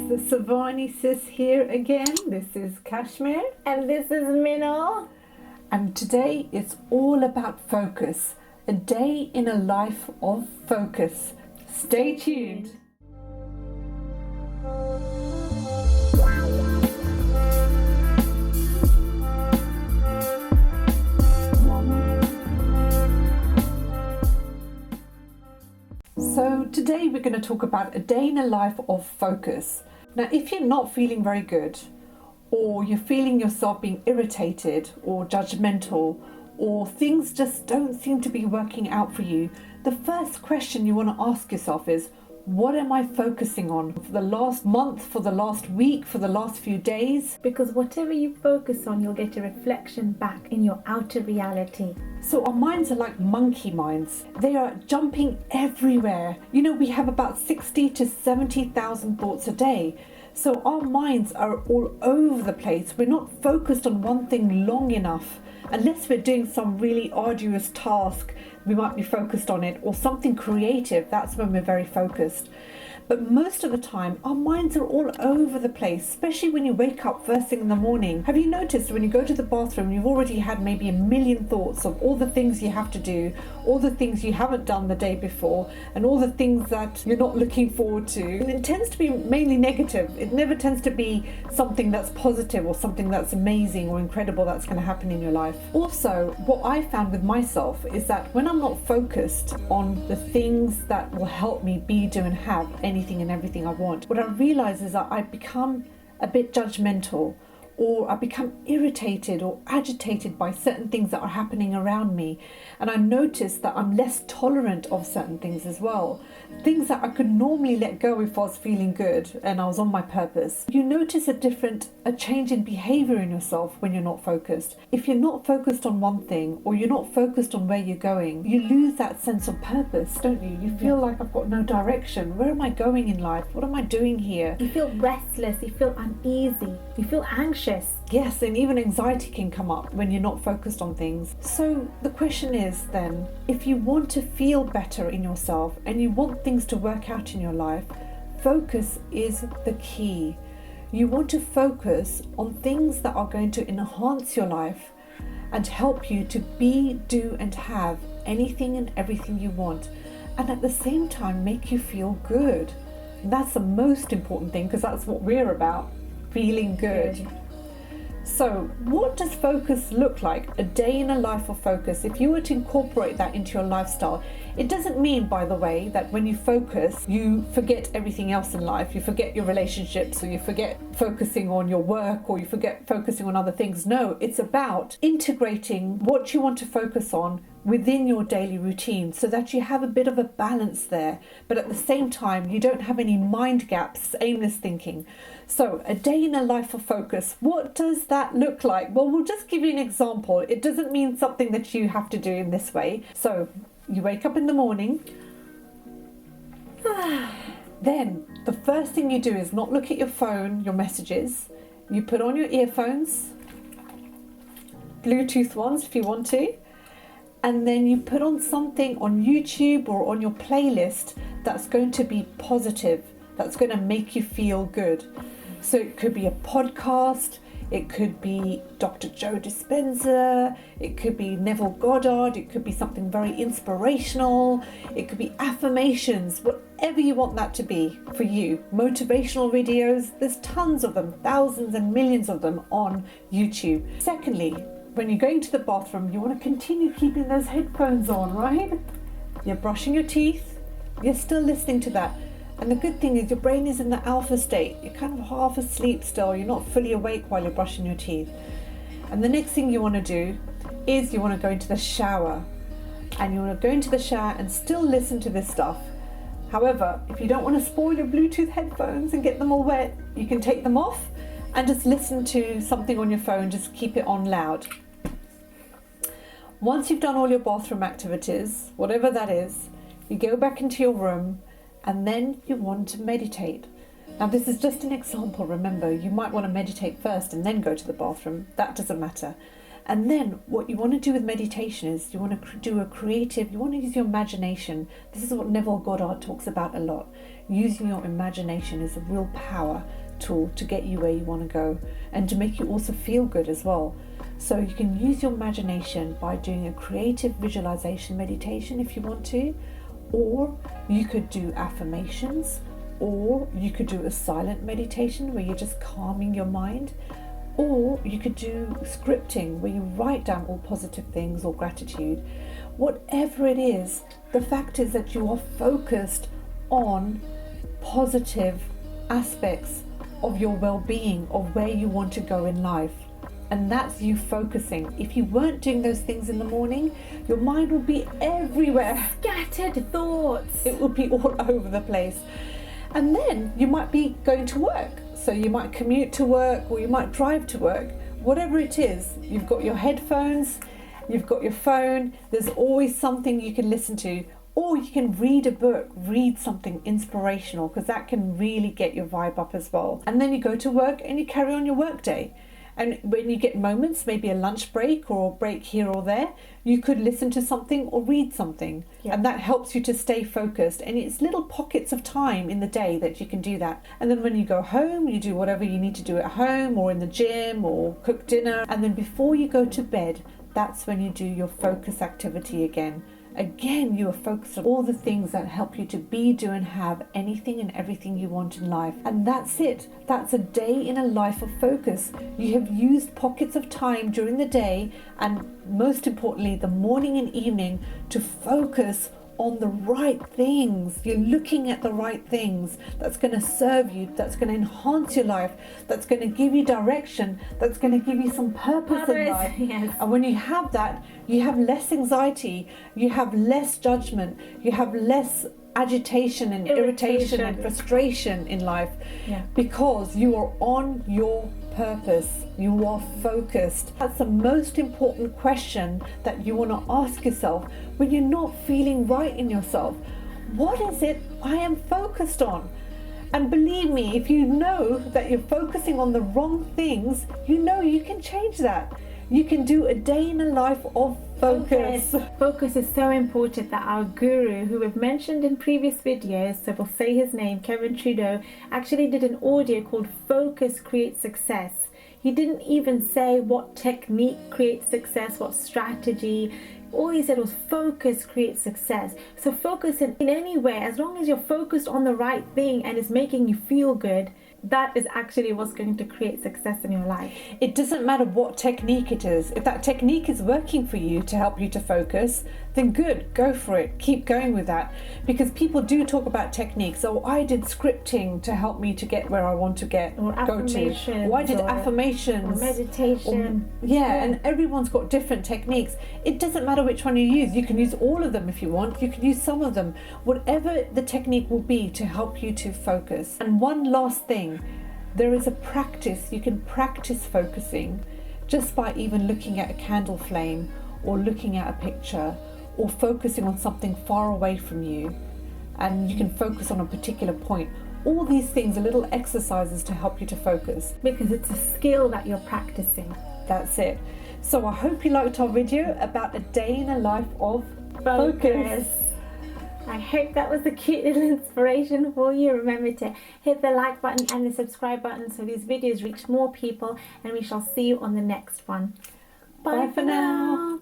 the SavaniSis here again. This is Kashmir. And this is Minal. And today it's all about focus. A day in a life of focus. Stay tuned. So today we're going to talk about a day in a life of focus. Now, if you're not feeling very good, or you're feeling yourself being irritated or judgmental, or things just don't seem to be working out for you, the first question you want to ask yourself is, what am I focusing on for the last month, for the last week, for the last few days? Because whatever you focus on, you'll get a reflection back in your outer reality. So our minds are like monkey minds. They are jumping everywhere. You know, we have about 60 to 70,000 thoughts a day. So our minds are all over the place. We're not focused on one thing long enough. Unless we're doing some really arduous task, we might be focused on it, or something creative, that's when we're very focused. But most of the time, our minds are all over the place, especially when you wake up first thing in the morning. Have you noticed when you go to the bathroom, you've already had maybe a million thoughts of all the things you have to do, all the things you haven't done the day before, and all the things that you're not looking forward to. And it tends to be mainly negative. It never tends to be something that's positive or something that's amazing or incredible that's going to happen in your life. Also, what I found with myself is that when I'm not focused on the things that will help me be, do, and have anything and everything I want, what I realize is that I become a bit judgmental, or I become irritated or agitated by certain things that are happening around me. And I notice that I'm less tolerant of certain things as well. Things that I could normally let go if I was feeling good and I was on my purpose. You notice a change in behavior in yourself when you're not focused. If you're not focused on one thing, or you're not focused on where you're going, you lose that sense of purpose, don't you? You feel like, I've got no direction. Where am I going in life? What am I doing here? You feel restless, you feel uneasy, you feel anxious. Yes, and even anxiety can come up when you're not focused on things. So the question is then, if you want to feel better in yourself and you want things to work out in your life, focus is the key. You want to focus on things that are going to enhance your life and help you to be, do, and have anything and everything you want, and at the same time make you feel good. And that's the most important thing, because that's what we're about, feeling good. So what does focus look like? A day in a life of focus. If you were to incorporate that into your lifestyle, it doesn't mean, by the way, that when you focus, you forget everything else in life. You forget your relationships, or you forget focusing on your work, or you forget focusing on other things. No, it's about integrating what you want to focus on within your daily routine, so that you have a bit of a balance there, but at the same time you don't have any mind gaps, aimless thinking. So a day in a life of focus, what does that look like? Well, we'll just give you an example. It doesn't mean something that you have to do in this way. So you wake up in the morning, then the first thing you do is not look at your phone, your messages. You put on your earphones, Bluetooth ones if you want to, and then you put on something on YouTube or on your playlist that's going to be positive, that's going to make you feel good. So it could be a podcast, it could be Dr. Joe Dispenza, it could be Neville Goddard, it could be something very inspirational, it could be affirmations, whatever you want that to be for you. Motivational videos, there's tons of them, thousands and millions of them on YouTube. Secondly, when you're going to the bathroom, you want to continue keeping those headphones on, right? You're brushing your teeth, you're still listening to that. And the good thing is your brain is in the alpha state. You're kind of half asleep still. You're not fully awake while you're brushing your teeth. And the next thing you want to do is you want to go into the shower. And you want to go into the shower and still listen to this stuff. However, if you don't want to spoil your Bluetooth headphones and get them all wet, you can take them off and just listen to something on your phone. Just keep it on loud. Once you've done all your bathroom activities, whatever that is, you go back into your room, and then you want to meditate. Now, this is just an example. Remember, you might want to meditate first and then go to the bathroom. That doesn't matter. And then what you want to do with meditation is you want to do a creative, you want to use your imagination. This is what Neville Goddard talks about a lot. using your imagination is a real power tool to get you where you want to go and to make you also feel good as well. So you can use your imagination by doing a creative visualization meditation if you want to, or you could do affirmations, or you could do a silent meditation where you're just calming your mind, or you could do scripting where you write down all positive things or gratitude. Whatever it is, the fact is that you are focused on positive aspects of your well-being, of where you want to go in life. And that's you focusing. If you weren't doing those things in the morning, your mind will be everywhere. Scattered thoughts. It will be all over the place. And then you might be going to work. So you might commute to work, or you might drive to work. Whatever it is, you've got your headphones, you've got your phone, there's always something you can listen to. Or you can read a book, read something inspirational, because that can really get your vibe up as well. And then you go to work and you carry on your work day. And when you get moments, maybe a lunch break or a break here or there, you could listen to something or read something. Yeah. And that helps you to stay focused. And it's little pockets of time in the day that you can do that. And then when you go home, you do whatever you need to do at home or in the gym or cook dinner. And then before you go to bed, that's when you do your focus activity again. Again, you are focused on all the things that help you to be, do and have anything and everything you want in life. And that's it. That's a day in a life of focus. You have used pockets of time during the day, and most importantly, the morning and evening, to focus on the right things. You're looking at the right things that's going to serve you, that's going to enhance your life, that's going to give you direction, that's going to give you some purpose in life. Yes. And when you have that, you have less anxiety, you have less judgment, you have less agitation and irritation and frustration in life, because you are on your purpose, you are focused. That's the most important question that you want to ask yourself when you're not feeling right in yourself. What is it I am focused on? And believe me, if you know that you're focusing on the wrong things, you know you can change that. You can do a day in a life of focus. Focus is so important that our guru, who we've mentioned in previous videos, so we'll say his name, Kevin Trudeau, actually did an audio called Focus Creates Success. He didn't even say what technique creates success, what strategy. All he said was focus creates success. So focus in any way, as long as you're focused on the right thing and it's making you feel good, that is actually what's going to create success in your life. It doesn't matter what technique it is. If that technique is working for you to help you to focus, then good, go for it. Keep going with that. Because people do talk about techniques. Oh, I did scripting to help me to get where I want to go to. Or I did affirmations. Or meditation. And everyone's got different techniques. It doesn't matter which one you use. You can use all of them if you want. You can use some of them. Whatever the technique will be to help you to focus. And one last thing. There is a practice. You can practice focusing just by even looking at a candle flame or looking at a picture or focusing on something far away from you, and you can focus on a particular point. All these things are little exercises to help you to focus. Because it's a skill that you're practicing. That's it. So I hope you liked our video about a day in a life of focus. I hope that was a cute little inspiration for you. Remember to hit the like button and the subscribe button so these videos reach more people, and we shall see you on the next one. Bye for now.